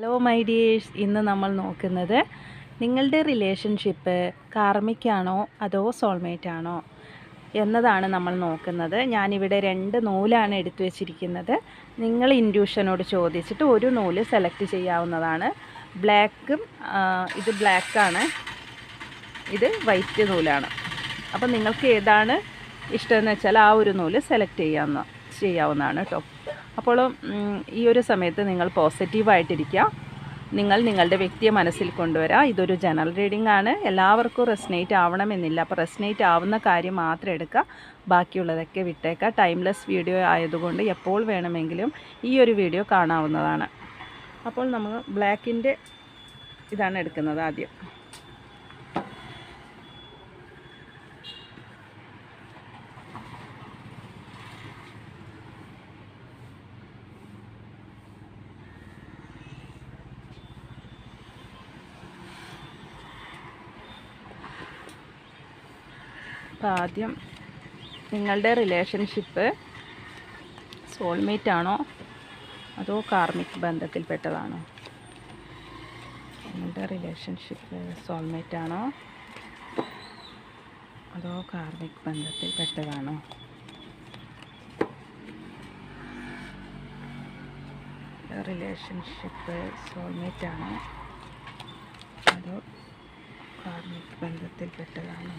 Hello my dears, ഇന്ന് നമ്മൾ നോക്കുന്നത് നിങ്ങളുടെ റിലേഷൻഷിപ്പ് കാർമിക്കാണോ അതോ സോൾമേറ്റ് ആണോ എന്നതാണ് നമ്മൾ നോക്കുന്നത്. ഞാനിവിടെ 2 നൂലാണ് എടുത്തു വച്ചിരിക്കുന്നത്. നിങ്ങൾ ഇൻഡ്യൂഷനോട് ചോദിച്ചിട്ട് ഒരു നൂല് സെലക്ട് ചെയ്യാവുന്നതാണ്. ഇത് ബ്ലാക്കാണ്, ഇത് വൈറ്റ് നൂലാണ്. അപ്പം നിങ്ങൾക്ക് ഏതാണ് ഇഷ്ടമെന്ന് വെച്ചാൽ ആ ഒരു നൂല് സെലക്ട് ചെയ്യാവുന്നതാണ് കേട്ടോ. അപ്പോൾ ഈ ഒരു സമയത്ത് നിങ്ങൾ പോസിറ്റീവായിട്ടിരിക്കുക. നിങ്ങളുടെ വ്യക്തിയെ മനസ്സിൽ കൊണ്ടുവരിക. ഇതൊരു ജനറൽ റീഡിംഗ് ആണ്, എല്ലാവർക്കും റെസനേറ്റ് ആവണമെന്നില്ല. അപ്പോൾ റെസനേറ്റ് ആവുന്ന കാര്യം മാത്രം എടുക്കുക, ബാക്കിയുള്ളതൊക്കെ വിട്ടേക്കുക. ടൈംലെസ് വീഡിയോ ആയതുകൊണ്ട് എപ്പോൾ വേണമെങ്കിലും ഈ ഒരു വീഡിയോ കാണാവുന്നതാണ്. അപ്പോൾ നമ്മൾ ബ്ലാക്കിൻ്റെ ഇതാണ് എടുക്കുന്നത് ആദ്യം. ആദ്യം നിങ്ങളുടെ റിലേഷൻഷിപ്പ് സോൾമേറ്റ് ആണോ അതോ കാർമിക് ബന്ധത്തിൽപ്പെട്ടതാണോ? നിങ്ങളുടെ റിലേഷൻഷിപ്പ് സോൾമേറ്റ് ആണോ അതോ കാർമിക് ബന്ധത്തിൽപ്പെട്ടതാണോ? റിലേഷൻഷിപ്പ് സോൾമേറ്റ് ആണോ അതോ കാർമിക് ബന്ധത്തിൽപ്പെട്ടതാണോ?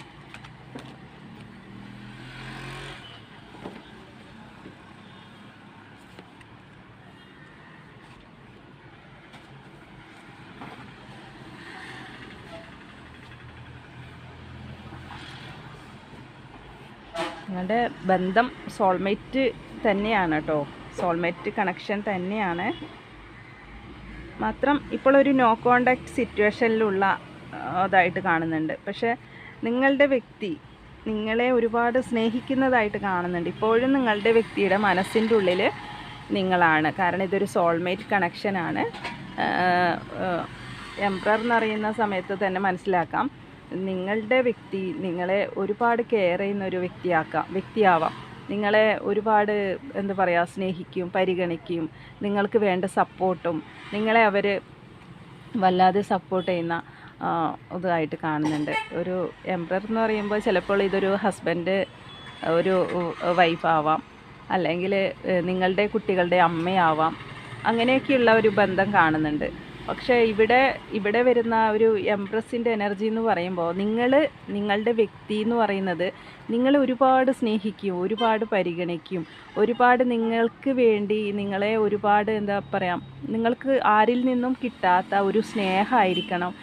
നിങ്ങളുടെ ബന്ധം സോൾമേറ്റ് തന്നെയാണ് കേട്ടോ, സോൾമേറ്റ് കണക്ഷൻ തന്നെയാണ്. മാത്രം ഇപ്പോൾ ഒരു നോ കോണ്ടാക്ട് സിറ്റുവേഷനിലുള്ള അതായിട്ട് കാണുന്നുണ്ട്. പക്ഷേ നിങ്ങളുടെ വ്യക്തി നിങ്ങളെ ഒരുപാട് സ്നേഹിക്കുന്നതായിട്ട് കാണുന്നുണ്ട്. ഇപ്പോഴും നിങ്ങളുടെ വ്യക്തിയുടെ മനസ്സിൻ്റെ ഉള്ളിൽ നിങ്ങളാണ്. കാരണം ഇതൊരു സോൾമേറ്റ് കണക്ഷനാണ്. എംപറർ എന്നറിയുന്ന സമയത്ത് തന്നെ മനസ്സിലാക്കാം, നിങ്ങളുടെ വ്യക്തി നിങ്ങളെ ഒരുപാട് കെയർ ചെയ്യുന്ന ഒരു വ്യക്തിയാവാം. നിങ്ങളെ ഒരുപാട് എന്താ പറയുക, സ്നേഹിക്കും, പരിഗണിക്കും, നിങ്ങൾക്ക് വേണ്ട സപ്പോർട്ടും നിങ്ങളെ അവർ വല്ലാതെ സപ്പോർട്ട് ചെയ്യുന്ന ഇതായിട്ട് കാണുന്നുണ്ട്. ഒരു എംപറർ എന്ന് പറയുമ്പോൾ ചിലപ്പോൾ ഇതൊരു ഹസ്ബൻഡ്, ഒരു വൈഫാവാം, അല്ലെങ്കിൽ നിങ്ങളുടെ കുട്ടികളുടെ അമ്മയാവാം. അങ്ങനെയൊക്കെയുള്ള ഒരു ബന്ധം കാണുന്നുണ്ട്. പക്ഷേ ഇവിടെ വരുന്ന ഒരു എംപ്രസിൻ്റെ എനർജി എന്ന് പറയുമ്പോൾ നിങ്ങളുടെ വ്യക്തി എന്ന് പറയുന്നത് നിങ്ങളെ ഒരുപാട് സ്നേഹിക്കും, ഒരുപാട് പരിഗണിക്കും, ഒരുപാട് നിങ്ങൾക്ക് വേണ്ടി നിങ്ങളെ ഒരുപാട് എന്താ പറയുക, നിങ്ങൾക്ക് ആരിൽ നിന്നും കിട്ടാത്ത ഒരു സ്നേഹമായിരിക്കണം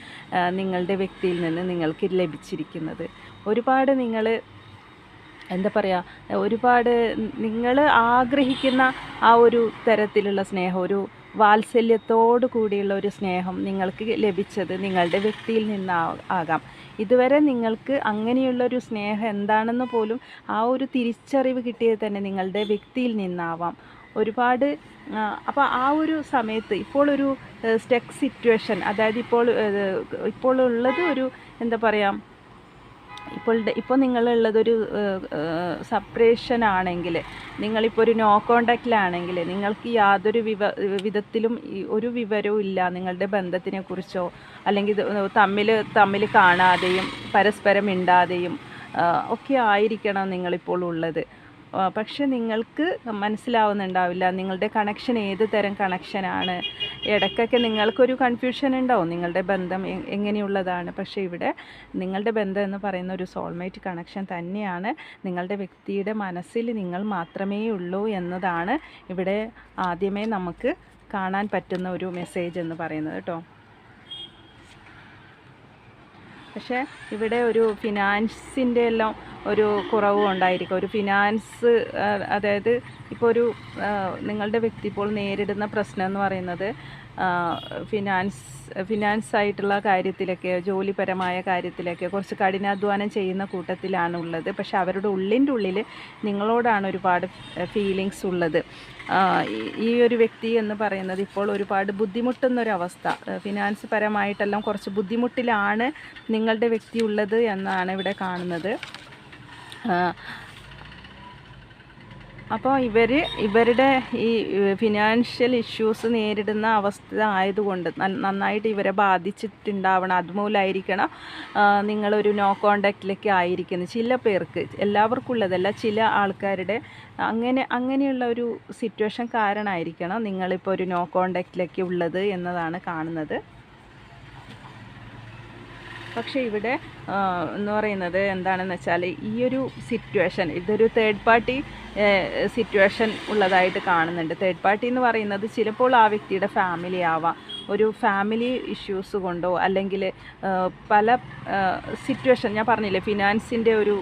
നിങ്ങളുടെ വ്യക്തിയിൽ നിന്ന് നിങ്ങൾക്ക് ലഭിച്ചിരിക്കുന്നത്. ഒരുപാട് നിങ്ങൾ എന്താ പറയുക, ഒരുപാട് നിങ്ങൾ ആഗ്രഹിക്കുന്ന ആ ഒരു തരത്തിലുള്ള സ്നേഹം, ഒരു വാത്സല്യത്തോടു കൂടിയുള്ള ഒരു സ്നേഹം നിങ്ങൾക്ക് ലഭിച്ചത് നിങ്ങളുടെ വ്യക്തിയിൽ നിന്നാകാം. ഇതുവരെ നിങ്ങൾക്ക് അങ്ങനെയുള്ളൊരു സ്നേഹം എന്താണെന്ന് പോലും ആ ഒരു തിരിച്ചറിവ് കിട്ടിയത് തന്നെ നിങ്ങളുടെ വ്യക്തിയിൽ നിന്നാവാം. ഒരുപാട് അപ്പോൾ ആ ഒരു സമയത്ത് ഇപ്പോൾ ഒരു സ്റ്റക്ക് സിറ്റുവേഷൻ, അതായത് ഇപ്പോൾ ഉള്ളത് ഒരു എന്താ പറയുക, ഇപ്പോൾ നിങ്ങളുള്ളതൊരു സെപ്പറേഷൻ ആണെങ്കിൽ, നിങ്ങളിപ്പോൾ ഒരു നോ കോണ്ടാക്റ്റിലാണെങ്കിൽ, നിങ്ങൾക്ക് യാതൊരു വിധത്തിലും ഒരു വിവരവും ഇല്ല നിങ്ങളുടെ ബന്ധത്തിനെക്കുറിച്ചോ, അല്ലെങ്കിൽ തമ്മിൽ കാണാതെയും പരസ്പരം മിണ്ടാതെയും ഒക്കെ ആയിരിക്കണം നിങ്ങളിപ്പോൾ ഉള്ളത്. പക്ഷെ നിങ്ങൾക്ക് മനസ്സിലാവുന്നുണ്ടാവില്ല നിങ്ങളുടെ കണക്ഷൻ ഏത് തരം കണക്ഷനാണ്. ഇടയ്ക്കൊക്കെ നിങ്ങൾക്കൊരു കൺഫ്യൂഷൻ ഉണ്ടാവും നിങ്ങളുടെ ബന്ധം എങ്ങനെയുള്ളതാണ്. പക്ഷേ ഇവിടെ നിങ്ങളുടെ ബന്ധം എന്ന് പറയുന്ന ഒരു സോൾമേറ്റ് കണക്ഷൻ തന്നെയാണ്. നിങ്ങളുടെ വ്യക്തിയുടെ മനസ്സിൽ നിങ്ങൾ മാത്രമേ ഉള്ളൂ എന്നതാണ് ഇവിടെ ആദ്യമേ നമുക്ക് കാണാൻ പറ്റുന്ന ഒരു മെസ്സേജ് എന്ന് പറയുന്നത് കേട്ടോ. പക്ഷേ ഇവിടെ ഒരു ഫിനാൻസിൻ്റെ എല്ലാം ഒരു കുറവും ഉണ്ടായിരിക്കും. ഒരു ഫിനാൻസ്, അതായത് ഇപ്പോൾ നിങ്ങളുടെ വ്യക്തി ഇപ്പോൾ നേരിടുന്ന പ്രശ്നം എന്ന് പറയുന്നത് ഫിനാൻസ് ആയിട്ടുള്ള കാര്യത്തിലൊക്കെ, ജോലിപരമായ കാര്യത്തിലൊക്കെ കുറച്ച് കഠിനാധ്വാനം ചെയ്യുന്ന കൂട്ടത്തിലാണ് ഉള്ളത്. പക്ഷെ അവരുടെ ഉള്ളിൻ്റെ ഉള്ളിൽ നിങ്ങളോടാണ് ഒരുപാട് ഫീലിങ്സ് ഉള്ളത്. ഈ ഒരു വ്യക്തി എന്ന് പറയുന്നത് ഇപ്പോൾ ഒരുപാട് ബുദ്ധിമുട്ടുന്നൊരവസ്ഥ, ഫിനാൻസ് പരമായിട്ടെല്ലാം കുറച്ച് ബുദ്ധിമുട്ടിലാണ് നിങ്ങളുടെ വ്യക്തി ഉള്ളത് എന്നാണ് ഇവിടെ കാണുന്നത്. അപ്പോൾ ഇവരുടെ ഈ ഫിനാൻഷ്യൽ ഇഷ്യൂസ് നേരിടുന്ന അവസ്ഥ ആയതുകൊണ്ട് നന്നായിട്ട് ഇവരെ ബാധിച്ചിട്ടുണ്ടാവണം. അതുമൂലമായിരിക്കണം നിങ്ങളൊരു നോ കോണ്ടാക്റ്റിലേക്ക് ആയിരിക്കുന്നത്. ചില പേർക്ക്, എല്ലാവർക്കും ഉള്ളതല്ല, ചില ആൾക്കാരുടെ അങ്ങനെയുള്ള ഒരു സിറ്റുവേഷൻ കാരണമായിരിക്കണം നിങ്ങളിപ്പോൾ ഒരു നോ കോണ്ടാക്റ്റിലേക്ക് ഉള്ളത് എന്നതാണ് കാണുന്നത്. പക്ഷേ ഇവിടെ എന്ന് പറയുന്നത് എന്താണെന്ന് വെച്ചാൽ, ഈ ഒരു സിറ്റുവേഷൻ ഇതൊരു തേർഡ് പാർട്ടി സിറ്റുവേഷൻ ഉള്ളതായിട്ട് കാണുന്നുണ്ട്. തേർഡ് പാർട്ടി എന്ന് പറയുന്നത് ചിലപ്പോൾ ആ വ്യക്തിയുടെ ഫാമിലി ആവാം, ഒരു ഫാമിലി ഇഷ്യൂസ് കൊണ്ടോ അല്ലെങ്കിൽ പല സിറ്റുവേഷൻ, ഞാൻ പറഞ്ഞില്ലേ ഫിനാൻസിൻ്റെ ഒരു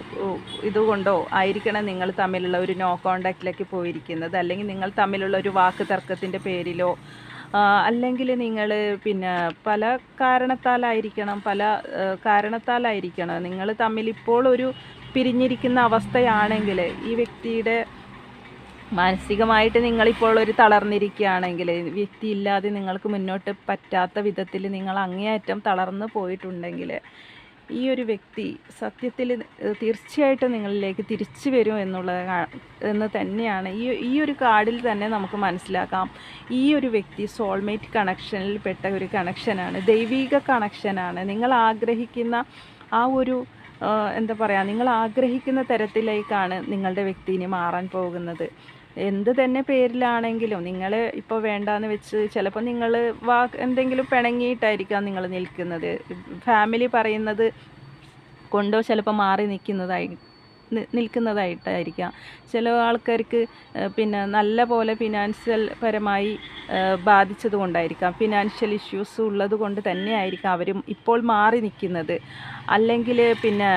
ഇതുകൊണ്ടോ ആയിരിക്കണം നിങ്ങൾ തമ്മിലുള്ള ഒരു നോ കോണ്ടാക്റ്റിലേക്ക് പോയിരിക്കുന്നത്. അല്ലെങ്കിൽ നിങ്ങൾ തമ്മിലുള്ള ഒരു വാക്ക് തർക്കത്തിൻ്റെ പേരിലോ അല്ലെങ്കിൽ നിങ്ങൾ പിന്നെ പല കാരണത്താലായിരിക്കണം നിങ്ങൾ തമ്മിൽ ഇപ്പോൾ ഒരു പിരിഞ്ഞിരിക്കുന്ന അവസ്ഥയാണെങ്കിൽ, ഈ വ്യക്തിയുടെ മാനസികമായിട്ട് നിങ്ങളിപ്പോൾ ഒരു തളർന്നിരിക്കുകയാണെങ്കിൽ, വ്യക്തി ഇല്ലാതെ നിങ്ങൾക്ക് മുന്നോട്ട് പറ്റാത്ത വിധത്തിൽ നിങ്ങൾ അങ്ങേയറ്റം തളർന്നു പോയിട്ടുണ്ടെങ്കിൽ, ഈ ഒരു വ്യക്തി സത്യത്തിൽ തീർച്ചയായിട്ടും നിങ്ങളിലേക്ക് തിരിച്ചു വരും എന്ന് തന്നെയാണ് ഈ ഒരു കാർഡിൽ തന്നെ നമുക്ക് മനസ്സിലാക്കാം. ഈ ഒരു വ്യക്തി സോൾമേറ്റ് കണക്ഷനിൽ പെട്ട ഒരു കണക്ഷനാണ്, ദൈവിക കണക്ഷനാണ്. നിങ്ങൾ ആഗ്രഹിക്കുന്ന ആ ഒരു എന്താ പറയുക, നിങ്ങൾ ആഗ്രഹിക്കുന്ന തരത്തിലേക്കാണ് നിങ്ങളുടെ വ്യക്തി ഇനി മാറാൻ പോകുന്നത്. എന്ത് തന്നെ പേരിലാണെങ്കിലും നിങ്ങൾ ഇപ്പോൾ വേണ്ടാന്ന് വെച്ച് ചിലപ്പോൾ നിങ്ങൾ എന്തെങ്കിലും പിണങ്ങിയിട്ടായിരിക്കാം നിങ്ങൾ നിൽക്കുന്നത്. ഫാമിലി പറയുന്നത് കൊണ്ടോ ചിലപ്പോൾ മാറി നിൽക്കുന്നതായിട്ടായിരിക്കാം. ചില ആൾക്കാർക്ക് പിന്നെ നല്ല പോലെ ഫിനാൻഷ്യൽ പരമായി ബാധിച്ചത് കൊണ്ടായിരിക്കാം, ഫിനാൻഷ്യൽ ഇഷ്യൂസ് ഉള്ളത് കൊണ്ട് തന്നെയായിരിക്കാം അവരും ഇപ്പോൾ മാറി നിൽക്കുന്നത്. അല്ലെങ്കിൽ പിന്നെ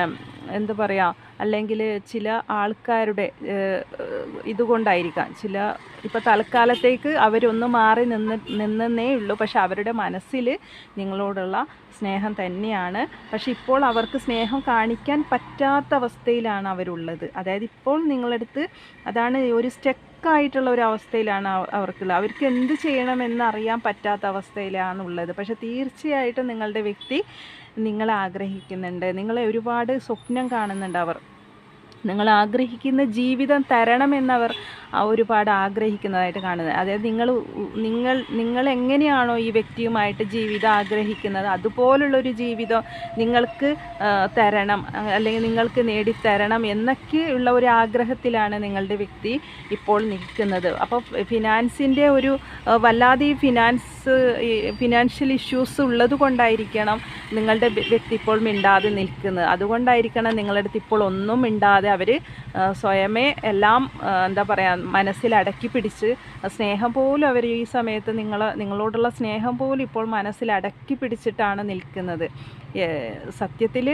എന്താ പറയുക, അല്ലെങ്കിൽ ചില ആൾക്കാരുടെ ഇതുകൊണ്ടായിരിക്കാം. ഇപ്പോൾ തൽക്കാലത്തേക്ക് അവരൊന്ന് മാറി നിന്നേ ഉള്ളൂ, പക്ഷെ അവരുടെ മനസ്സിൽ നിങ്ങളോടുള്ള സ്നേഹം തന്നെയാണ്. പക്ഷെ ഇപ്പോൾ അവർക്ക് സ്നേഹം കാണിക്കാൻ പറ്റാത്ത അവസ്ഥയിലാണ് അവരുള്ളത്. അതായത് ഇപ്പോൾ നിങ്ങളടുത്ത് അതാണ് ഒരു സ്റ്റക്കായിട്ടുള്ള ഒരു അവസ്ഥയിലാണ് അവർക്കുള്ളത്. അവർക്ക് എന്ത് ചെയ്യണമെന്ന് അറിയാൻ പറ്റാത്ത അവസ്ഥയിലാണുള്ളത്. പക്ഷെ തീർച്ചയായിട്ടും നിങ്ങളുടെ വ്യക്തി നിങ്ങളെ ആഗ്രഹിക്കുന്നുണ്ട്, നിങ്ങളെ ഒരുപാട് സ്വപ്നം കാണുന്നുണ്ട്. നിങ്ങൾ ആഗ്രഹിക്കുന്ന ജീവിതം തരണമെന്നവർ ഒരുപാട് ആഗ്രഹിക്കുന്നതായിട്ട് കാണുന്നത്. അതായത് നിങ്ങൾ എങ്ങനെയാണോ ഈ വ്യക്തിയുമായിട്ട് ജീവിതം ആഗ്രഹിക്കുന്നത്, അതുപോലുള്ളൊരു ജീവിതം നിങ്ങൾക്ക് തരണം, അല്ലെങ്കിൽ നിങ്ങൾക്ക് നേടിത്തരണം എന്നൊക്കെയുള്ള ഒരു ആഗ്രഹത്തിലാണ് നിങ്ങളുടെ വ്യക്തി ഇപ്പോൾ നിൽക്കുന്നത്. അപ്പോൾ ഫിനാൻസിൻ്റെ ഒരു വല്ലാതെ ഈ ഫിനാൻഷ്യൽ ഇഷ്യൂസ് ഉള്ളത് കൊണ്ടായിരിക്കണം നിങ്ങളുടെ വ്യക്തി ഇപ്പോൾ മിണ്ടാതെ നിൽക്കുന്നത്. അതുകൊണ്ടായിരിക്കണം നിങ്ങളുടെ അടുത്ത് ഇപ്പോൾ ഒന്നും മിണ്ടാതെ അവർ സ്വയമേ എല്ലാം എന്താ പറയുക മനസ്സിൽ അടക്കി പിടിച്ച്, സ്നേഹം പോലും അവർ ഈ സമയത്ത് നിങ്ങളോടുള്ള സ്നേഹം പോലും ഇപ്പോൾ മനസ്സിൽ അടക്കി പിടിച്ചിട്ടാണ് നിൽക്കുന്നത്. സത്യത്തിൽ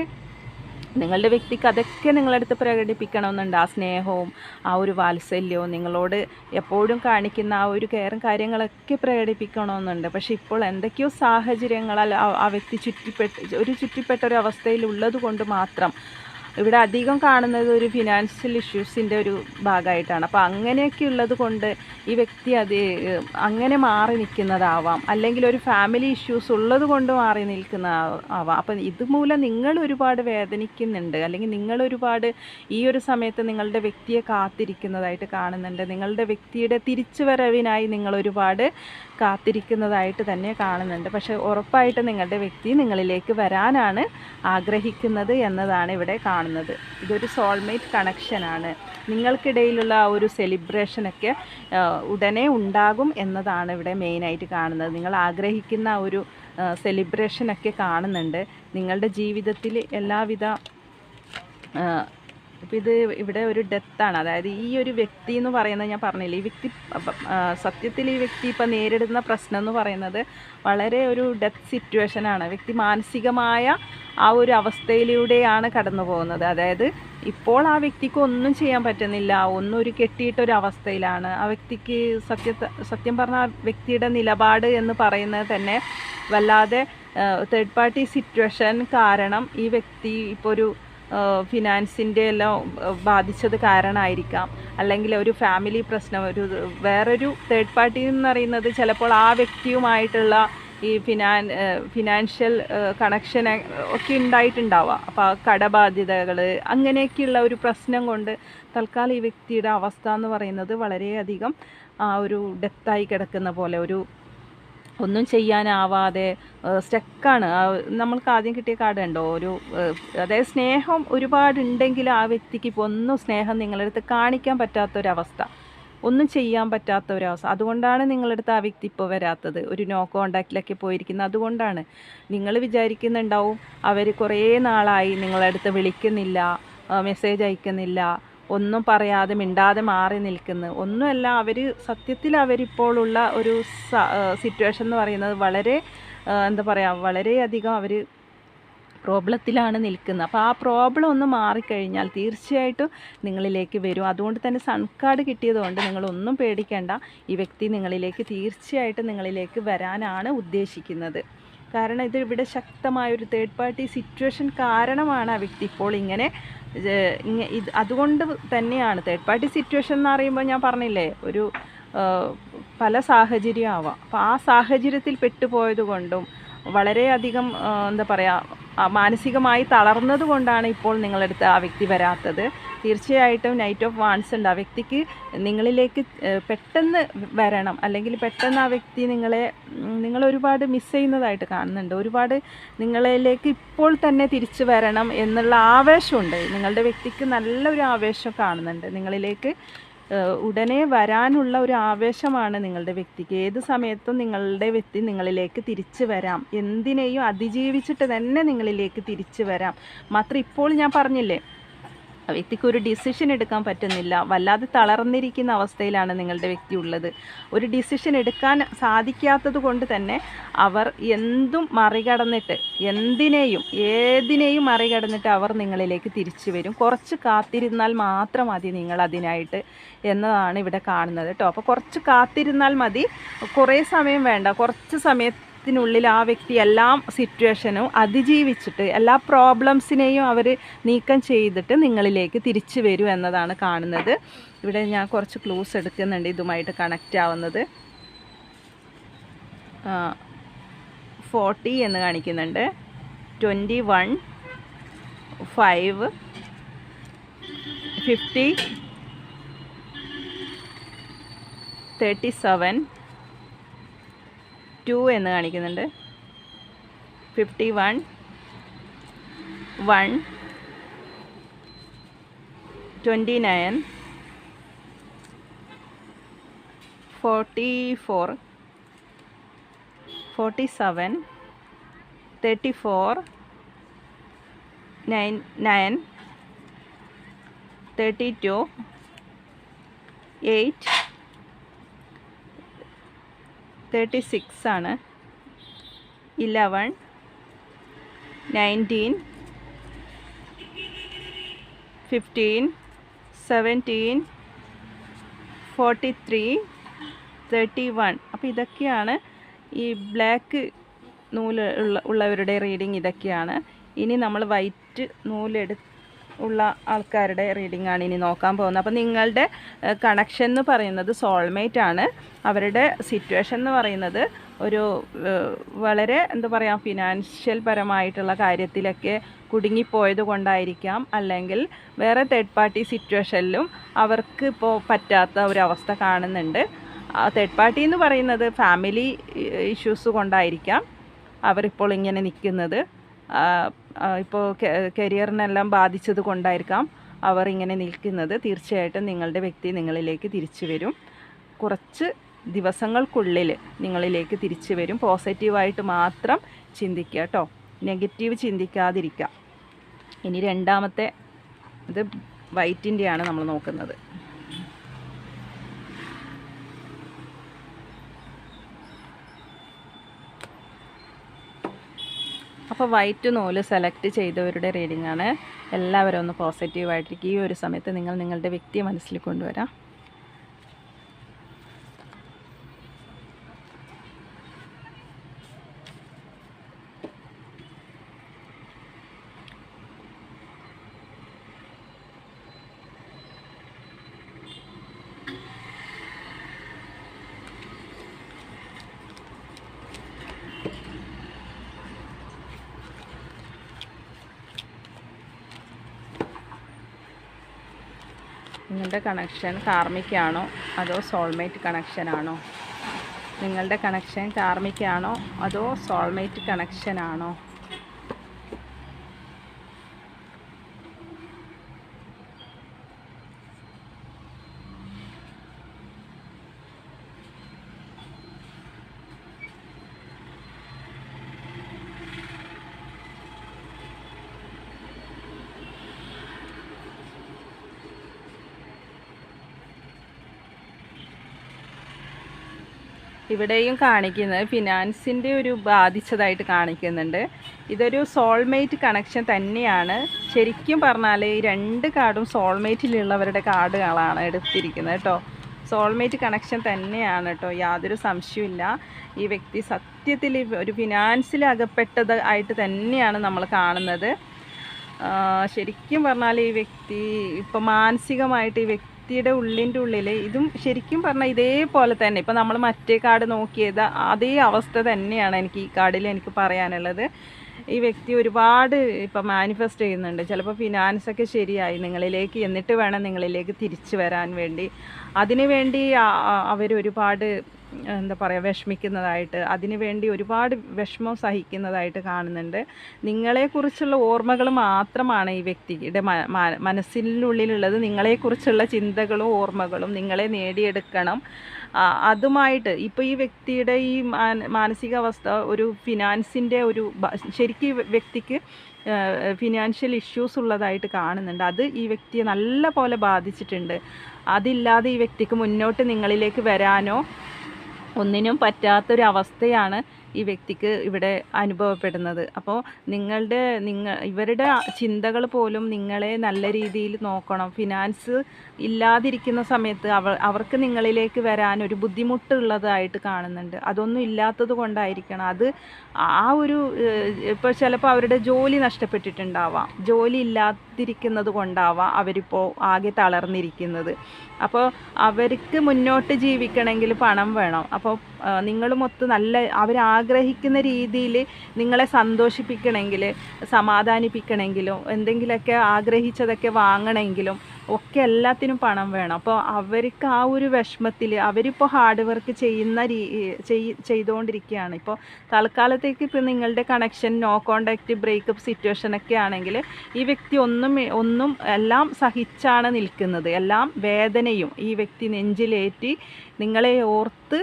നിങ്ങളുടെ വ്യക്തിക്ക് അതൊക്കെ നിങ്ങളടുത്ത് പ്രകടിപ്പിക്കണമെന്നുണ്ട്. ആ സ്നേഹവും ആ ഒരു വാത്സല്യവും നിങ്ങളോട് എപ്പോഴും കാണിക്കുന്ന ആ ഒരു കെയറും കാര്യങ്ങളൊക്കെ പ്രകടിപ്പിക്കണമെന്നുണ്ട്. പക്ഷേ ഇപ്പോൾ എന്തൊക്കെയോ സാഹചര്യങ്ങളാൽ ആ വ്യക്തി ചുറ്റിപ്പെട്ട ഒരു അവസ്ഥയിലുള്ളത് കൊണ്ട് മാത്രം ഇവിടെ അധികം കാണുന്നത് ഒരു ഫിനാൻഷ്യൽ ഇഷ്യൂസിൻ്റെ ഒരു ഭാഗമായിട്ടാണ്. അപ്പോൾ അങ്ങനെയൊക്കെ ഉള്ളത് കൊണ്ട് ഈ വ്യക്തി അങ്ങനെ മാറി നിൽക്കുന്നതാവാം, അല്ലെങ്കിൽ ഒരു ഫാമിലി ഇഷ്യൂസ് ഉള്ളത് കൊണ്ട് മാറി നിൽക്കുന്നതാവാം. അപ്പം ഇതുമൂലം നിങ്ങൾ ഒരുപാട് വേദനിക്കുന്നുണ്ട്, അല്ലെങ്കിൽ നിങ്ങൾ ഒരുപാട് ഈ ഒരു സമയത്ത് നിങ്ങളുടെ വ്യക്തിയെ കാത്തിരിക്കുന്നതായിട്ട് കാണുന്നുണ്ട്. നിങ്ങളുടെ വ്യക്തിയുടെ തിരിച്ചുവരവിനായി നിങ്ങൾ ഒരുപാട് കാത്തിരിക്കുന്നതായിട്ട് തന്നെ കാണുന്നുണ്ട്. പക്ഷേ ഉറപ്പായിട്ട് നിങ്ങളുടെ വ്യക്തി നിങ്ങളിലേക്ക് വരാനാണ് ആഗ്രഹിക്കുന്നത് എന്നതാണ് ഇവിടെ കാണുന്നത്. ഇതൊരു സോൾമേറ്റ് കണക്ഷനാണ്. നിങ്ങൾക്കിടയിലുള്ള ആ ഒരു സെലിബ്രേഷനൊക്കെ ഉടനെ ഉണ്ടാകും എന്നതാണ് ഇവിടെ മെയിനായിട്ട് കാണുന്നത്. നിങ്ങൾ ആഗ്രഹിക്കുന്ന ആ ഒരു സെലിബ്രേഷനൊക്കെ കാണുന്നുണ്ട്. നിങ്ങളുടെ ജീവിതത്തിൽ എല്ലാവിധ അപ്പോൾ ഇവിടെ ഒരു ഡെത്താണ്. അതായത് ഈ ഒരു വ്യക്തി എന്ന് പറയുന്നത് ഞാൻ പറഞ്ഞില്ല, ഈ വ്യക്തി സത്യത്തിൽ ഈ വ്യക്തി ഇപ്പോൾ നേരിടുന്ന പ്രശ്നം എന്ന് പറയുന്നത് വളരെ ഒരു ഡെത്ത് സിറ്റുവേഷനാണ്. വ്യക്തി മാനസികമായ ആ ഒരു അവസ്ഥയിലൂടെയാണ് കടന്നു പോകുന്നത്. അതായത് ഇപ്പോൾ ആ വ്യക്തിക്ക് ഒന്നും ചെയ്യാൻ പറ്റുന്നില്ല, ഒരു കെട്ടിയിട്ടൊരവസ്ഥയിലാണ് ആ വ്യക്തിക്ക്. സത്യം പറഞ്ഞാൽ ആ വ്യക്തിയുടെ നിലപാട് എന്ന് പറയുന്നത് തന്നെ വല്ലാതെ തേർഡ് പാർട്ടി സിറ്റുവേഷൻ കാരണം ഈ വ്യക്തി ഇപ്പോൾ ഒരു ഫിനാൻസിൻ്റെ എല്ലാം ബാധിച്ചത് കാരണമായിരിക്കാം, അല്ലെങ്കിൽ ഒരു ഫാമിലി പ്രശ്നം, വേറൊരു തേർഡ് പാർട്ടി എന്ന് പറയുന്നത് ചിലപ്പോൾ ആ വ്യക്തിയുമായിട്ടുള്ള ഈ ഫിനാൻഷ്യൽ കണക്ഷൻ ഒക്കെ ഉണ്ടായിട്ടുണ്ടാവുക. അപ്പോൾ ആ കടബാധ്യതകൾ അങ്ങനെയൊക്കെയുള്ള ഒരു പ്രശ്നം കൊണ്ട് തൽക്കാലം ഈ വ്യക്തിയുടെ അവസ്ഥ എന്ന് പറയുന്നത് വളരെയധികം ഒരു ഡെത്തായി കിടക്കുന്ന പോലെ, ഒരു ഒന്നും ചെയ്യാനാവാതെ സ്റ്റക്കാണ്. നമ്മൾക്ക് ആദ്യം കിട്ടിയ കാർഡ് കണ്ടോ, ഒരു അതായത് സ്നേഹം ഒരുപാടുണ്ടെങ്കിൽ ആ വ്യക്തിക്ക് ഇപ്പോൾ ഒന്നും സ്നേഹം നിങ്ങളുടെ അടുത്ത് കാണിക്കാൻ പറ്റാത്തൊരവസ്ഥ, ഒന്നും ചെയ്യാൻ പറ്റാത്ത ഒരവസ്ഥ. അതുകൊണ്ടാണ് നിങ്ങളടുത്ത് ആ വ്യക്തി ഇപ്പോൾ വരാത്തത്, ഒരു നോ കോണ്ടാക്റ്റിലൊക്കെ പോയിരിക്കുന്നത്. അതുകൊണ്ടാണ് നിങ്ങൾ വിചാരിക്കുന്നുണ്ടാവും അവർ കുറേ നാളായി നിങ്ങളടുത്ത് വിളിക്കുന്നില്ല, മെസ്സേജ് അയക്കുന്നില്ല, ഒന്നും പറയാതെ മിണ്ടാതെ മാറി നിൽക്കുന്നു. ഒന്നുമല്ല, അവർ സത്യത്തിൽ അവരിപ്പോഴുള്ള ഒരു സിറ്റുവേഷൻ എന്ന് പറയുന്നത് വളരെ എന്താ പറയുക, വളരെയധികം അവർ പ്രോബ്ലത്തിലാണ് നിൽക്കുന്നത്. അപ്പോൾ ആ പ്രോബ്ലം ഒന്ന് മാറിക്കഴിഞ്ഞാൽ തീർച്ചയായിട്ടും നിങ്ങളിലേക്ക് വരും. അതുകൊണ്ട് തന്നെ സൺ കാർഡ് കിട്ടിയതുകൊണ്ട് നിങ്ങളൊന്നും പേടിക്കേണ്ട. ഈ വ്യക്തി നിങ്ങളിലേക്ക് തീർച്ചയായിട്ടും നിങ്ങളിലേക്ക് വരാനാണ് ഉദ്ദേശിക്കുന്നത്. കാരണം ഇത് ഇവിടെ ശക്തമായൊരു തേർഡ് പാർട്ടി സിറ്റുവേഷൻ കാരണമാണ് ആ വ്യക്തി ഇപ്പോൾ ഇങ്ങനെ അതുകൊണ്ട് തന്നെയാണ് തേർഡ് പാർട്ടി സിറ്റുവേഷൻ എന്ന് പറയുമ്പോൾ ഞാൻ പറഞ്ഞില്ലേ, ഒരു പല സാഹചര്യം ആവാം. അപ്പോൾ ആ സാഹചര്യത്തിൽ പെട്ടുപോയത് കൊണ്ടും വളരെയധികം എന്താ പറയുക, മാനസികമായി തളർന്നത് കൊണ്ടാണ് ഇപ്പോൾ നിങ്ങളടുത്ത് ആ വ്യക്തി വരാത്തത്. തീർച്ചയായിട്ടും നൈറ്റ് ഓഫ് വാൺസ് ഉണ്ട്. ആ വ്യക്തിക്ക് നിങ്ങളിലേക്ക് പെട്ടെന്ന് വരണം, അല്ലെങ്കിൽ പെട്ടെന്ന് ആ വ്യക്തി നിങ്ങൾ ഒരുപാട് മിസ് ചെയ്യുന്നതായിട്ട് കാണുന്നുണ്ട്. ഒരുപാട് നിങ്ങളിലേക്ക് ഇപ്പോൾ തന്നെ തിരിച്ചു വരണം എന്നുള്ള ആവേശമുണ്ട്. നിങ്ങളുടെ വ്യക്തിക്ക് നല്ലൊരു ആവേശം കാണുന്നുണ്ട്. നിങ്ങളിലേക്ക് ഉടനെ വരാനുള്ള ഒരു ആവേശമാണ് നിങ്ങളുടെ വ്യക്തിക്ക്. ഏത് സമയത്തും നിങ്ങളുടെ വ്യക്തി നിങ്ങളിലേക്ക് തിരിച്ചു വരാം, എന്തിനേയും അതിജീവിച്ചിട്ട് തന്നെ നിങ്ങളിലേക്ക് തിരിച്ചു വരാം. മാത്രം ഇപ്പോൾ ഞാൻ പറഞ്ഞില്ലേ, ആ വ്യക്തിക്ക് ഒരു ഡിസിഷൻ എടുക്കാൻ പറ്റുന്നില്ല, വല്ലാതെ തളർന്നിരിക്കുന്ന അവസ്ഥയിലാണ് നിങ്ങളുടെ വ്യക്തി ഉള്ളത്. ഒരു ഡിസിഷൻ എടുക്കാൻ സാധിക്കാത്തത് കൊണ്ട് തന്നെ അവർ എന്തും മറികടന്നിട്ട്, ഏതിനെയും മറികടന്നിട്ട് അവർ നിങ്ങളിലേക്ക് തിരിച്ചു വരും. കുറച്ച് കാത്തിരുന്നാൽ മാത്രം മതി നിങ്ങൾ അതിനായിട്ട് എന്നതാണ് ഇവിടെ കാണുന്നത് കേട്ടോ. അപ്പോൾ കുറച്ച് കാത്തിരുന്നാൽ മതി, കുറേ സമയം വേണ്ട. കുറച്ച് സമയത്തിനുള്ളിൽ ആ വ്യക്തി എല്ലാ സിറ്റുവേഷനും അതിജീവിച്ചിട്ട് എല്ലാ പ്രോബ്ലംസിനെയും അവർ നീക്കം ചെയ്തിട്ട് നിങ്ങളിലേക്ക് തിരിച്ചു വരും എന്നതാണ് കാണുന്നത്. ഇവിടെ ഞാൻ കുറച്ച് ക്ലൂസ് എടുക്കുന്നുണ്ട് ഇതുമായിട്ട് കണക്റ്റ് ആവുന്നത്. 40 എന്ന് കാണിക്കുന്നുണ്ട്, 21, 5, 50, 37, 2 എന്ന് കാണിക്കുന്നുണ്ട്, 51, 1, 29, 44, 47, 34, 9, 32, 8, 36 ആണ്, 11, 19, 15, 17, 43, 31. അപ്പോൾ ഇതൊക്കെയാണ് ഈ ബ്ലാക്ക് നൂല് ഉള്ളവരുടെ റീഡിങ്. ഇതൊക്കെയാണ്. ഇനി നമ്മൾ വൈറ്റ് ഉള്ള ആൾക്കാരുടെ റീഡിംഗ് ആണ് ഇനി നോക്കാൻ പോകുന്നത്. അപ്പോൾ നിങ്ങളുടെ കണക്ഷൻ എന്ന് പറയുന്നത് സോൾമേറ്റ് ആണ്. അവരുടെ സിറ്റുവേഷൻ എന്ന് പറയുന്നത് ഒരു വളരെ എന്താ പറയുക, ഫിനാൻഷ്യൽ പരമായിട്ടുള്ള കാര്യത്തിലൊക്കെ കുടുങ്ങിപ്പോയത് കൊണ്ടായിരിക്കാം, അല്ലെങ്കിൽ വേറെ തേർഡ് പാർട്ടി സിറ്റുവേഷനിലും അവർക്ക് ഇപ്പോൾ പറ്റാത്ത ഒരവസ്ഥ കാണുന്നുണ്ട്. തേർഡ് പാർട്ടി എന്ന് പറയുന്നത് ഫാമിലി ഇഷ്യൂസ് കൊണ്ടായിരിക്കാം അവരിപ്പോൾ ഇങ്ങനെ നിൽക്കുന്നത്. ഇപ്പോൾ കരിയറിനെല്ലാം ബാധിച്ചത് കൊണ്ടായിരിക്കാം അവർ ഇങ്ങനെ നിൽക്കുന്നത്. തീർച്ചയായിട്ടും നിങ്ങളുടെ വ്യക്തി നിങ്ങളിലേക്ക് തിരിച്ചു വരും. കുറച്ച് ദിവസങ്ങൾക്കുള്ളിൽ നിങ്ങളിലേക്ക് തിരിച്ചു വരും. പോസിറ്റീവായിട്ട് മാത്രം ചിന്തിക്കുക കേട്ടോ, നെഗറ്റീവ് ചിന്തിക്കാതിരിക്കുക. ഇനി രണ്ടാമത്തെ ഇത് വൈറ്റിൻ്റെയാണ് നമ്മൾ നോക്കുന്നത്. അപ്പോൾ വൈറ്റ് നൂല് സെലക്ട് ചെയ്തവരുടെ റീഡിംഗ് ആണ്. എല്ലാവരും ഒന്ന് പോസിറ്റീവായിട്ടിരിക്കും. ഈ ഒരു സമയത്ത് നിങ്ങൾ നിങ്ങളുടെ വ്യക്തിയെ മനസ്സിൽ കൊണ്ടുവരാം. നിങ്ങളുടെ കണക്ഷൻ കാർമിക്കാണോ അതോ സോൾമേറ്റ് കണക്ഷനാണോ? നിങ്ങളുടെ കണക്ഷൻ കാർമിക്കാണോ അതോ സോൾമേറ്റ് കണക്ഷനാണോ? ഇവിടെയും കാണിക്കുന്നത് ഫിനാൻസിൻ്റെ ഒരു ബാധിച്ചതായിട്ട് കാണിക്കുന്നുണ്ട്. ഇതൊരു സോൾമേറ്റ് കണക്ഷൻ തന്നെയാണ്. ശരിക്കും പറഞ്ഞാൽ ഈ 2 കാർഡും സോൾമേറ്റിലുള്ളവരുടെ കാർഡുകളാണ് എടുത്തിരിക്കുന്നത് കേട്ടോ. സോൾമേറ്റ് കണക്ഷൻ തന്നെയാണ് കേട്ടോ, യാതൊരു സംശയമില്ല. ഈ വ്യക്തി സത്യത്തിൽ ഒരു ഫിനാൻസിൽ അകപ്പെട്ടത് ആയിട്ട് തന്നെയാണ് നമ്മൾ കാണുന്നത്. ശരിക്കും പറഞ്ഞാൽ ഈ വ്യക്തി ഇപ്പം മാനസികമായിട്ട് ഈ വ്യക്തിയുടെ ഉള്ളിൻ്റെ ഉള്ളിൽ ഇതും ശരിക്കും പറഞ്ഞാൽ ഇതേപോലെ തന്നെ ഇപ്പം നമ്മൾ മറ്റേ കാർഡ് നോക്കിയത് അതേ അവസ്ഥ തന്നെയാണ് എനിക്ക് ഈ കാർഡിൽ എനിക്ക് പറയാനുള്ളത്. ഈ വ്യക്തി ഒരുപാട് ഇപ്പം മാനിഫെസ്റ്റ് ചെയ്യുന്നുണ്ട്. ചിലപ്പോൾ ഫിനാൻസൊക്കെ ശരിയായി നിങ്ങളിലേക്ക്, എന്നിട്ട് വേണം നിങ്ങളിലേക്ക് തിരിച്ചു വരാൻ വേണ്ടി. അതിനു വേണ്ടി അവരൊരുപാട് എന്താ പറയുക വിഷമിക്കുന്നതായിട്ട്, അതിനു വേണ്ടി ഒരുപാട് വിഷമം സഹിക്കുന്നതായിട്ട് കാണുന്നുണ്ട്. നിങ്ങളെക്കുറിച്ചുള്ള ഓർമ്മകൾ മാത്രമാണ് ഈ വ്യക്തിയുടെ മനസ്സിനുള്ളിലുള്ളത്. നിങ്ങളെക്കുറിച്ചുള്ള ചിന്തകളും ഓർമ്മകളും നിങ്ങളെ നേടിയെടുക്കണം. അതുമായിട്ട് ഇപ്പോൾ ഈ വ്യക്തിയുടെ ഈ മാനസികാവസ്ഥ ഒരു ഫിനാൻസിൻ്റെ ഒരു ശരിക്കും വ്യക്തിക്ക് ഫിനാൻഷ്യൽ ഇഷ്യൂസ് ഉള്ളതായിട്ട് കാണുന്നുണ്ട്. അത് ഈ വ്യക്തിയെ നല്ല പോലെ ബാധിച്ചിട്ടുണ്ട്. അതില്ലാതെ ഈ വ്യക്തിക്ക് മുന്നോട്ട് നിങ്ങളിലേക്ക് വരാനോ ഒന്നിനും പറ്റാത്തൊരവസ്ഥയാണ് ഈ വ്യക്തിക്ക് ഇവിടെ അനുഭവപ്പെടുന്നത്. അപ്പോൾ ഇവരുടെ ചിന്തകൾ പോലും നിങ്ങളെ നല്ല രീതിയിൽ നോക്കണം. ഫിനാൻസ് ഇല്ലാതിരിക്കുന്ന സമയത്ത് അവർക്ക് നിങ്ങളിലേക്ക് വരാൻ ഒരു ബുദ്ധിമുട്ടുള്ളതായിട്ട് കാണുന്നുണ്ട്. അതൊന്നും ഇല്ലാത്തത് കൊണ്ടായിരിക്കണം. അത് ആ ഒരു ഇപ്പോൾ ചിലപ്പോൾ അവരുടെ ജോലി നഷ്ടപ്പെട്ടിട്ടുണ്ടാവാം, ജോലി ഇല്ലാതിരിക്കുന്നത് കൊണ്ടാവാം അവരിപ്പോൾ ആകെ തളർന്നിരിക്കുന്നത്. അപ്പോൾ അവർക്ക് മുന്നോട്ട് ജീവിക്കണമെങ്കിൽ പണം വേണം. അപ്പോൾ നിങ്ങളുമൊത്ത് നല്ല അവരാഗ്രഹിക്കുന്ന രീതിയിൽ നിങ്ങളെ സന്തോഷിപ്പിക്കണമെങ്കിൽ, സമാധാനിപ്പിക്കണമെങ്കിലും, എന്തെങ്കിലുമൊക്കെ ആഗ്രഹിച്ചതൊക്കെ വാങ്ങണമെങ്കിലും ഒക്കെ എല്ലാത്തിനും പണം വേണം. അപ്പോൾ അവർക്ക് ആ ഒരു വിഷമത്തിൽ അവരിപ്പോൾ ഹാർഡ് വർക്ക് ചെയ്തുകൊണ്ടിരിക്കുകയാണ്. ഇപ്പോൾ തൽക്കാലത്തേക്ക് ഇപ്പോൾ നിങ്ങളുടെ കണക്ഷൻ നോ കോണ്ടാക്റ്റ് ബ്രേക്കപ്പ് സിറ്റുവേഷനൊക്കെ ആണെങ്കിൽ ഈ വ്യക്തി ഒന്നും എല്ലാം സഹിച്ചാണ് നിൽക്കുന്നത്. എല്ലാം വേദനയും ഈ വ്യക്തി നെഞ്ചിലേറ്റി നിങ്ങളെ ഓർത്ത്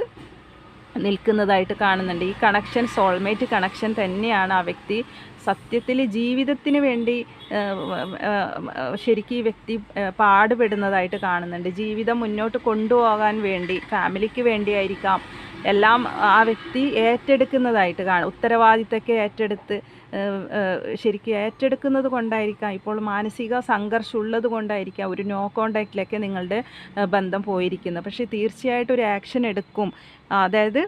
നിൽക്കുന്നതായിട്ട് കാണുന്നുണ്ട്. ഈ കണക്ഷൻ സോൾമേറ്റ് കണക്ഷൻ തന്നെയാണ്. ആ വ്യക്തി സത്യത്തിൽ ജീവിതത്തിന് വേണ്ടി ശരിക്കും ഈ വ്യക്തി പാടുപെടുന്നതായിട്ട് കാണുന്നുണ്ട്. ജീവിതം മുന്നോട്ട് കൊണ്ടുപോകാൻ വേണ്ടി, ഫാമിലിക്ക് വേണ്ടിയായിരിക്കാം എല്ലാം ആ വ്യക്തി ഏറ്റെടുക്കുന്നതായിട്ട് ഉത്തരവാദിത്തമൊക്കെ ഏറ്റെടുത്ത് ശരിക്കും ഏറ്റെടുക്കുന്നത് കൊണ്ടായിരിക്കാം, ഇപ്പോൾ മാനസിക സംഘർഷം ഉള്ളത് കൊണ്ടായിരിക്കാം ഒരു നോ കോണ്ടാക്റ്റിലൊക്കെ നിങ്ങളുടെ ബന്ധം പോയിരിക്കുന്നത്. പക്ഷേ തീർച്ചയായിട്ടും ഒരു ആക്ഷൻ എടുക്കും. അതായത്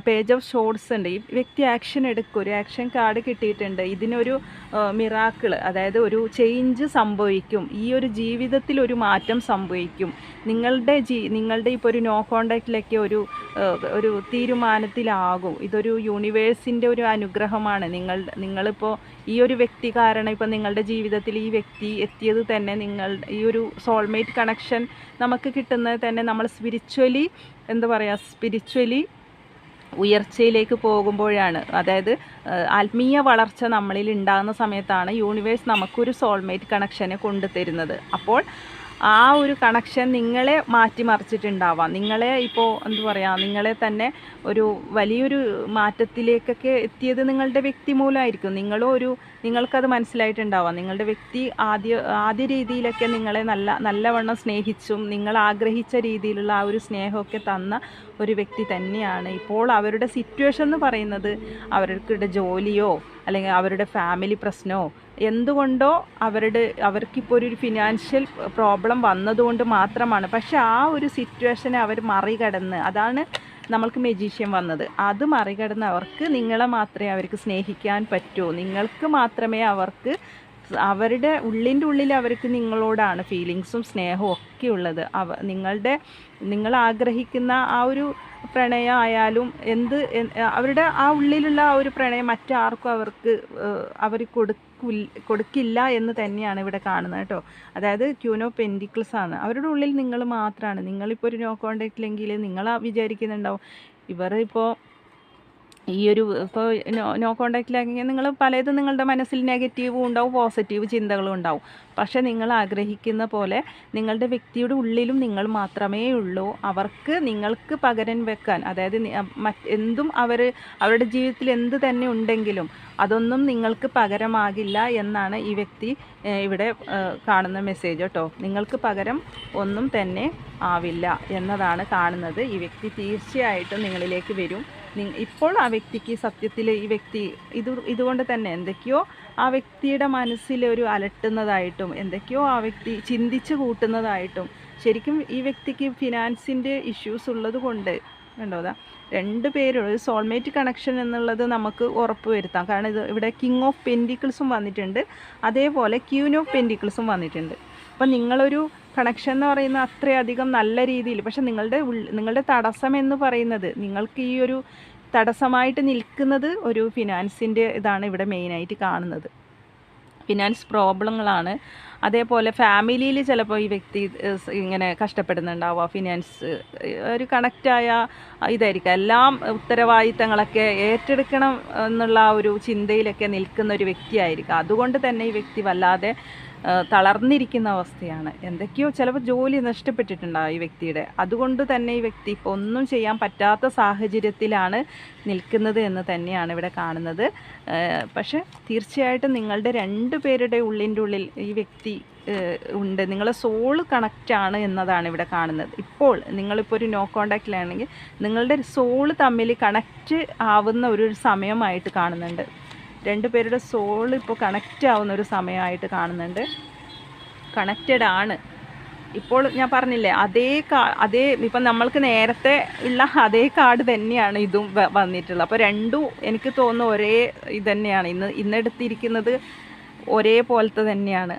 പേജ് ഓഫ് ഷോർട്സ് ഉണ്ട്. ഈ വ്യക്തി ആക്ഷൻ എടുക്കും. ഒരു ആക്ഷൻ കാർഡ് കിട്ടിയിട്ടുണ്ട്. ഇതിനൊരു മിറാക്കിൾ, അതായത് ഒരു ചേഞ്ച് സംഭവിക്കും. ഈ ഒരു ജീവിതത്തിൽ ഒരു മാറ്റം സംഭവിക്കും. നിങ്ങളുടെ ഇപ്പോൾ ഒരു നോ കോണ്ടാക്റ്റിലൊക്കെ ഒരു തീരുമാനത്തിലാകും. ഇതൊരു യൂണിവേഴ്സിൻ്റെ ഒരു അനുഗ്രഹമാണ്. നിങ്ങളിപ്പോൾ ഈ ഒരു വ്യക്തി കാരണം ഇപ്പോൾ നിങ്ങളുടെ ജീവിതത്തിൽ ഈ വ്യക്തി എത്തിയത് തന്നെ ഈ ഒരു സോൾമേറ്റ് കണക്ഷൻ നമുക്ക് കിട്ടുന്നത് തന്നെ നമ്മൾ സ്പിരിച്വലി ഉയർച്ചയിലേക്ക് പോകുമ്പോഴാണ്. അതായത് ആത്മീയ വളർച്ച നമ്മളിൽ ഉണ്ടാകുന്ന സമയത്താണ് യൂണിവേഴ്സ് നമുക്കൊരു സോൾമേറ്റ് കണക്ഷനെ കൊണ്ടുതരുന്നത്. അപ്പോൾ ആ ഒരു കണക്ഷൻ നിങ്ങളെ മാറ്റിമറിച്ചിട്ടുണ്ടാവാം. നിങ്ങളെ ഇപ്പോൾ നിങ്ങളെ തന്നെ ഒരു വലിയൊരു മാറ്റത്തിലേക്കൊക്കെ എത്തിയത് നിങ്ങളുടെ വ്യക്തി മൂലമായിരിക്കും. നിങ്ങൾക്കത് മനസ്സിലായിട്ടുണ്ടാവാം. നിങ്ങളുടെ വ്യക്തി ആദ്യ രീതിയിലൊക്കെ നിങ്ങളെ നല്ലവണ്ണം സ്നേഹിച്ചും നിങ്ങൾ ആഗ്രഹിച്ച രീതിയിലുള്ള ആ ഒരു സ്നേഹമൊക്കെ തന്ന ഒരു വ്യക്തി തന്നെയാണ്. ഇപ്പോൾ അവരുടെ സിറ്റുവേഷൻ എന്ന് പറയുന്നത് അവരുടെ ജോലിയോ അല്ലെങ്കിൽ അവരുടെ ഫാമിലി പ്രശ്നമോ എന്തുകൊണ്ടോ അവർക്കിപ്പോൾ ഒരു ഫിനാൻഷ്യൽ പ്രോബ്ലം വന്നതുകൊണ്ട് മാത്രമാണ്. പക്ഷെ ആ ഒരു സിറ്റുവേഷനെ അവർ മറികടന്ന്, അതാണ് നമ്മൾക്ക് മെജീഷ്യൻ വന്നത്, അത് മറികടന്ന് അവർക്ക് നിങ്ങളെ മാത്രമേ അവർക്ക് സ്നേഹിക്കാൻ പറ്റൂ. നിങ്ങൾക്ക് മാത്രമേ അവരുടെ ഉള്ളിൻ്റെ ഉള്ളിൽ അവർക്ക് നിങ്ങളോടാണ് ഫീലിങ്സും സ്നേഹവും ഒക്കെ ഉള്ളത്. നിങ്ങൾ ആഗ്രഹിക്കുന്ന ആ ഒരു പ്രണയം ആയാലും അവരുടെ ആ ഉള്ളിലുള്ള ആ ഒരു പ്രണയം മറ്റാർക്കും അവർ കൊടുക്കില്ല എന്ന് തന്നെയാണ് ഇവിടെ കാണുന്നത് കേട്ടോ. അതായത് ക്യൂൻ ഓഫ് പെൻറ്റിക്കിൾസ് ആണ്. അവരുടെ ഉള്ളിൽ നിങ്ങൾ മാത്രമാണ്. നിങ്ങളിപ്പോൾ ഒരു നോ കോണ്ടാക്റ്റിലെങ്കിൽ നിങ്ങൾ വിചാരിക്കുന്നുണ്ടാവും ഇപ്പോൾ ഈ ഒരു ഇപ്പോൾ നോ കോണ്ടാക്റ്റിലാണെങ്കിൽ നിങ്ങൾ പലതും നിങ്ങളുടെ മനസ്സിൽ നെഗറ്റീവും ഉണ്ടാവും, പോസിറ്റീവ് ചിന്തകളും ഉണ്ടാവും. പക്ഷേ നിങ്ങൾ ആഗ്രഹിക്കുന്ന പോലെ നിങ്ങളുടെ വ്യക്തിയുടെ ഉള്ളിലും നിങ്ങൾ മാത്രമേ ഉള്ളൂ. നിങ്ങൾക്ക് പകരം വെക്കാൻ, അതായത് എന്തും അവരുടെ ജീവിതത്തിൽ എന്ത് തന്നെ ഉണ്ടെങ്കിലും അതൊന്നും നിങ്ങൾക്ക് പകരമാകില്ല എന്നാണ് ഈ വ്യക്തി ഇവിടെ കാണുന്ന മെസ്സേജ് കേട്ടോ. നിങ്ങൾക്ക് പകരം ഒന്നും തന്നെ ആവില്ല എന്നതാണ് കാണുന്നത്. ഈ വ്യക്തി തീർച്ചയായിട്ടും നിങ്ങളിലേക്ക് വരും. ഇപ്പോൾ ആ വ്യക്തിക്ക് സത്യത്തിൽ ഈ വ്യക്തി ഇതുകൊണ്ട് തന്നെ എന്തൊക്കെയോ ആ വ്യക്തിയുടെ മനസ്സിൽ ഒരു അലട്ടുന്നതായിട്ടും എന്തൊക്കെയോ ആ വ്യക്തി ചിന്തിച്ച് കൂട്ടുന്നതായിട്ടും, ശരിക്കും ഈ വ്യക്തിക്ക് ഫിനാൻസിൻ്റെ ഇഷ്യൂസ് ഉള്ളത് കൊണ്ട് കണ്ടോ, അതാ 2 പേരും ഒരു സോൾമേറ്റ് കണക്ഷൻ എന്നുള്ളത് നമുക്ക് ഉറപ്പ് വരുത്താം. കാരണം ഇവിടെ കിങ് ഓഫ് പെൻറ്റിക്കിൾസും വന്നിട്ടുണ്ട്, അതേപോലെ ക്യൂൻ ഓഫ് പെൻറ്റിക്കിൾസും വന്നിട്ടുണ്ട്. അപ്പം നിങ്ങളൊരു കണക്ഷൻ എന്ന് പറയുന്നത് അത്രയധികം നല്ല രീതിയിൽ, പക്ഷെ നിങ്ങളുടെ തടസ്സം എന്ന് പറയുന്നത്, നിങ്ങൾക്ക് ഈ ഒരു തടസ്സമായിട്ട് നിൽക്കുന്നത് ഒരു ഫിനാൻസിൻ്റെ ഇതാണ് ഇവിടെ മെയിനായിട്ട് കാണുന്നത്. ഫിനാൻസ് പ്രോബ്ലങ്ങളാണ്. അതേപോലെ ഫാമിലിയിൽ ചിലപ്പോൾ ഈ വ്യക്തി ഇങ്ങനെ കഷ്ടപ്പെടുന്നുണ്ടാവുക. ഫിനാൻസ് ഒരു കണക്റ്റായ ഇതായിരിക്കും. എല്ലാം ഉത്തരവാദിത്തങ്ങളൊക്കെ ഏറ്റെടുക്കണം എന്നുള്ള ഒരു ചിന്തയിലൊക്കെ നിൽക്കുന്ന ഒരു വ്യക്തിയായിരിക്കും. അതുകൊണ്ട് തന്നെ ഈ വ്യക്തി വല്ലാതെ തളർന്നിരിക്കുന്ന അവസ്ഥയാണ്. എന്തൊക്കെയോ ചിലപ്പോൾ ജോലി നഷ്ടപ്പെട്ടിട്ടുണ്ടാവും ഈ വ്യക്തിയുടെ. അതുകൊണ്ട് തന്നെ ഈ വ്യക്തി ഇപ്പോൾ ഒന്നും ചെയ്യാൻ പറ്റാത്ത സാഹചര്യത്തിലാണ് നിൽക്കുന്നത് എന്ന് തന്നെയാണ് ഇവിടെ കാണുന്നത്. പക്ഷേ തീർച്ചയായിട്ടും നിങ്ങളുടെ 2 പേരുടെ ഉള്ളിൽ ഈ വ്യക്തി ഉണ്ട്. നിങ്ങളെ സോൾ കണക്റ്റാണ് എന്നതാണ് ഇവിടെ കാണുന്നത്. ഇപ്പോൾ നിങ്ങളിപ്പോൾ ഒരു നോ കോണ്ടാക്റ്റിലാണെങ്കിൽ നിങ്ങളുടെ സോള് തമ്മിൽ കണക്റ്റ് ആവുന്ന ഒരു സമയമായിട്ട് കാണുന്നുണ്ട്. 2 പേരുടെ സോൾ ഇപ്പോൾ കണക്റ്റ് ആവുന്ന ഒരു സമയമായിട്ട് കാണുന്നുണ്ട്. കണക്റ്റഡ് ആണ്. ഇപ്പോൾ ഞാൻ പറഞ്ഞില്ലേ, അതേ ഇപ്പം നമ്മൾക്ക് നേരത്തെ ഉള്ള അതേ കാർഡ് തന്നെയാണ് ഇതും വന്നിട്ടുള്ളത്. അപ്പോൾ രണ്ടും എനിക്ക് തോന്നുന്നു ഒരേ ഇത് തന്നെയാണ്. ഇന്നെടുത്തിരിക്കുന്നത് ഒരേപോലത്തെ തന്നെയാണ്.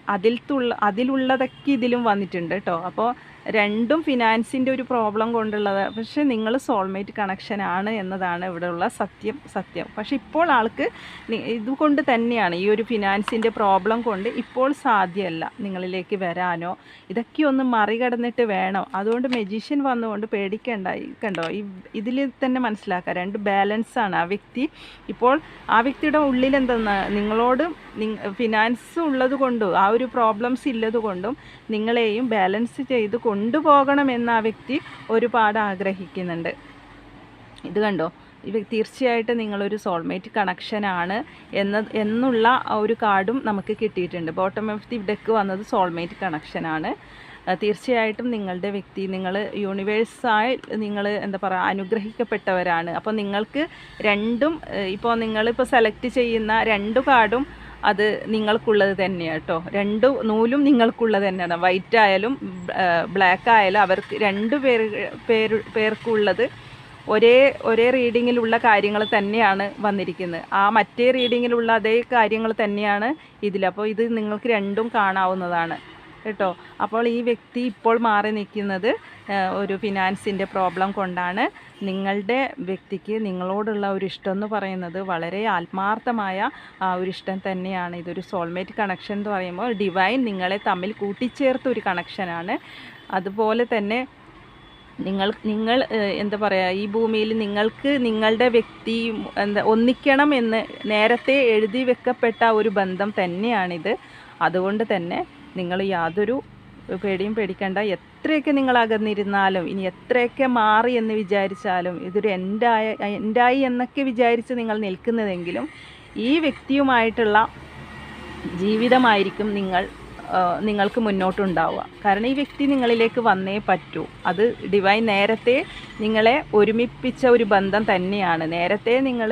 അതിലുള്ളതൊക്കെ ഇതിലും വന്നിട്ടുണ്ട് കേട്ടോ. അപ്പോൾ രണ്ടും ഫിനാൻസിൻ്റെ ഒരു പ്രോബ്ലം കൊണ്ടുള്ളത്. പക്ഷേ നിങ്ങൾ സോൾമേറ്റ് കണക്ഷൻ ആണ് എന്നതാണ് ഇവിടെയുള്ള സത്യം. പക്ഷേ ഇപ്പോൾ ആൾക്ക് ഇതുകൊണ്ട് തന്നെയാണ്, ഈ ഒരു ഫിനാൻസിൻ്റെ പ്രോബ്ലം കൊണ്ട് ഇപ്പോൾ സാധ്യമല്ല നിങ്ങളിലേക്ക് വരാനോ. ഇതൊക്കെ ഒന്ന് മറികടന്നിട്ട് വേണം. അതുകൊണ്ട് മെജീഷ്യൻ വന്നുകൊണ്ട് പേടിക്കേണ്ടായി. കണ്ടോ, ഇതിൽ തന്നെ മനസ്സിലാക്കാം 2 ബാലൻസാണ് ആ വ്യക്തി. ഇപ്പോൾ ആ വ്യക്തിയുടെ ഉള്ളിൽ എന്തെന്ന് നിങ്ങളോട് ഫിനാൻസ് ഉള്ളത് കൊണ്ടും ആ ഒരു പ്രോബ്ലംസ് ഇല്ലത് കൊണ്ടും നിങ്ങളെയും ബാലൻസ് ചെയ്ത് കൊണ്ടുപോകണമെന്ന് ആ വ്യക്തി ഒരുപാട് ആഗ്രഹിക്കുന്നുണ്ട്. ഇത് കണ്ടോ, തീർച്ചയായിട്ടും നിങ്ങളൊരു സോൾമേറ്റ് കണക്ഷനാണ് എന്നുള്ള ഒരു കാർഡും നമുക്ക് കിട്ടിയിട്ടുണ്ട്. ബോട്ടം ഓഫ് ദി ഡെക്ക് വന്നത് സോൾമേറ്റ് കണക്ഷനാണ്. തീർച്ചയായിട്ടും നിങ്ങളുടെ വ്യക്തി, നിങ്ങൾ യൂണിവേഴ്സായി നിങ്ങൾ എന്താ പറയുക അനുഗ്രഹിക്കപ്പെട്ടവരാണ്. അപ്പോൾ നിങ്ങൾക്ക് രണ്ടും ഇപ്പോൾ നിങ്ങളിപ്പോൾ സെലക്ട് ചെയ്യുന്ന 2 കാർഡും അത് നിങ്ങൾക്കുള്ളത് തന്നെയാണ് കേട്ടോ. 2 നൂലും നിങ്ങൾക്കുള്ളത് തന്നെയാണ്. വൈറ്റ് ആയാലും ബ്ലാക്ക് ആയാലും അവർക്ക് 2 പേർക്കുള്ളത് ഒരേ റീഡിങ്ങിലുള്ള കാര്യങ്ങൾ തന്നെയാണ് വന്നിരിക്കുന്നത്. ആ മറ്റേ റീഡിങ്ങിലുള്ള അതേ കാര്യങ്ങൾ തന്നെയാണ് ഇതിൽ. അപ്പോൾ ഇത് നിങ്ങൾക്ക് രണ്ടും കാണാവുന്നതാണ് കേട്ടോ. അപ്പോൾ ഈ വ്യക്തി ഇപ്പോൾ മാറി നിൽക്കുന്നത് ഒരു ഫിനാൻസിൻ്റെ പ്രോബ്ലം കൊണ്ടാണ്. നിങ്ങളുടെ വ്യക്തിക്ക് നിങ്ങളോടുള്ള ഒരു ഇഷ്ടം എന്ന് പറയുന്നത് വളരെ ആത്മാർത്ഥമായ ഒരു ഇഷ്ടം തന്നെയാണ്. ഇതൊരു സോൾമേറ്റ് കണക്ഷൻ എന്ന് പറയുമ്പോൾ ഡിവൈൻ നിങ്ങളെ തമ്മിൽ കൂട്ടിച്ചേർത്ത ഒരു കണക്ഷനാണ്. അതുപോലെ തന്നെ നിങ്ങൾ എന്താ പറയുക, ഈ ഭൂമിയിൽ നിങ്ങൾക്ക് നിങ്ങളുടെ വ്യക്തി ഒന്നിക്കണം എന്ന് നേരത്തെ എഴുതി വെക്കപ്പെട്ട ഒരു ബന്ധം തന്നെയാണിത്. അതുകൊണ്ട് തന്നെ നിങ്ങൾ യാതൊരു പേടിയും പേടിക്കേണ്ട. എത്രയൊക്കെ നിങ്ങൾ അകന്നിരുന്നാലും, ഇനി എത്രയൊക്കെ മാറി എന്ന് വിചാരിച്ചാലും, ഇതൊരു എൻഡായി എന്നൊക്കെ വിചാരിച്ച് നിങ്ങൾ നിൽക്കുന്നതെങ്കിലും ഈ വ്യക്തിയുമായിട്ടുള്ള ജീവിതമായിരിക്കും നിങ്ങൾക്ക് മുന്നോട്ടുണ്ടാവുക. കാരണം ഈ വ്യക്തി നിങ്ങളിലേക്ക് വന്നേ പറ്റൂ. അത് ഡിവൈൻ നേരത്തെ നിങ്ങളെ ഒരുമിപ്പിച്ച ഒരു ബന്ധം തന്നെയാണ്. നേരത്തെ നിങ്ങൾ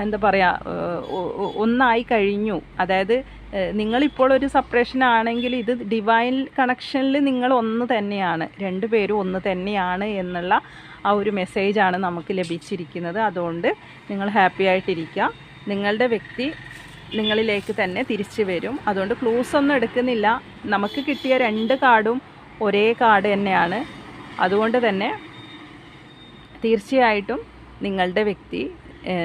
എന്താ പറയുക ഒന്നായി കഴിഞ്ഞു. അതായത് നിങ്ങളിപ്പോൾ ഒരു സെപ്പറേഷൻ ആണെങ്കിൽ ഇത് ഡിവൈൻ കണക്ഷനിൽ നിങ്ങൾ ഒന്ന് തന്നെയാണ്, 2 പേരും ഒന്ന് തന്നെയാണ് എന്നുള്ള ആ ഒരു മെസ്സേജാണ് നമുക്ക് ലഭിച്ചിരിക്കുന്നത്. അതുകൊണ്ട് നിങ്ങൾ ഹാപ്പി ആയിട്ടിരിക്കുക. നിങ്ങളുടെ വ്യക്തി നിങ്ങളിലേക്ക് തന്നെ തിരിച്ചു വരും. അതുകൊണ്ട് ക്ലൂസ് ഒന്നും എടുക്കുന്നില്ല. നമുക്ക് കിട്ടിയ 2 കാർഡും ഒരേ കാർഡ് തന്നെയാണ്. അതുകൊണ്ട് തന്നെ തീർച്ചയായിട്ടും നിങ്ങളുടെ വ്യക്തി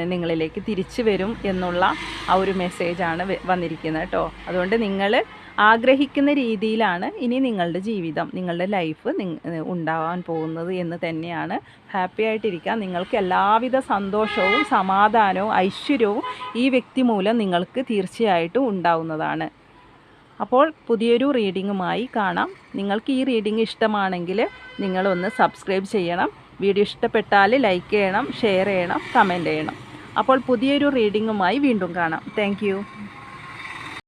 നിങ്ങളിലേക്ക് തിരിച്ചു വരും എന്നുള്ള ആ ഒരു മെസ്സേജാണ് വന്നിരിക്കുന്നത് കേട്ടോ. അതുകൊണ്ട് നിങ്ങൾ ആഗ്രഹിക്കുന്ന രീതിയിലാണ് ഇനി നിങ്ങളുടെ ജീവിതം, നിങ്ങളുടെ ലൈഫ് ഉണ്ടാവാൻ പോകുന്നത് എന്ന് തന്നെയാണ്. ഹാപ്പി ആയിട്ടിരിക്കുക. നിങ്ങൾക്ക് എല്ലാവിധ സന്തോഷവും സമാധാനവും ഐശ്വര്യവും ഈ വ്യക്തി മൂലം നിങ്ങൾക്ക് തീർച്ചയായിട്ടും ഉണ്ടാവുന്നതാണ്. അപ്പോൾ പുതിയൊരു റീഡിങ്ങുമായി കാണാം. നിങ്ങൾക്ക് ഈ റീഡിംഗ് ഇഷ്ടമാണെങ്കിൽ നിങ്ങളൊന്ന് സബ്സ്ക്രൈബ് ചെയ്യണം. വീഡിയോ ഇഷ്ടപ്പെട്ടാൽ ലൈക്ക് ചെയ്യണം, ഷെയർ ചെയ്യണം, കമൻറ്റ് ചെയ്യണം. അപ്പോൾ പുതിയൊരു റീഡിങ്ങുമായി വീണ്ടും കാണാം. താങ്ക്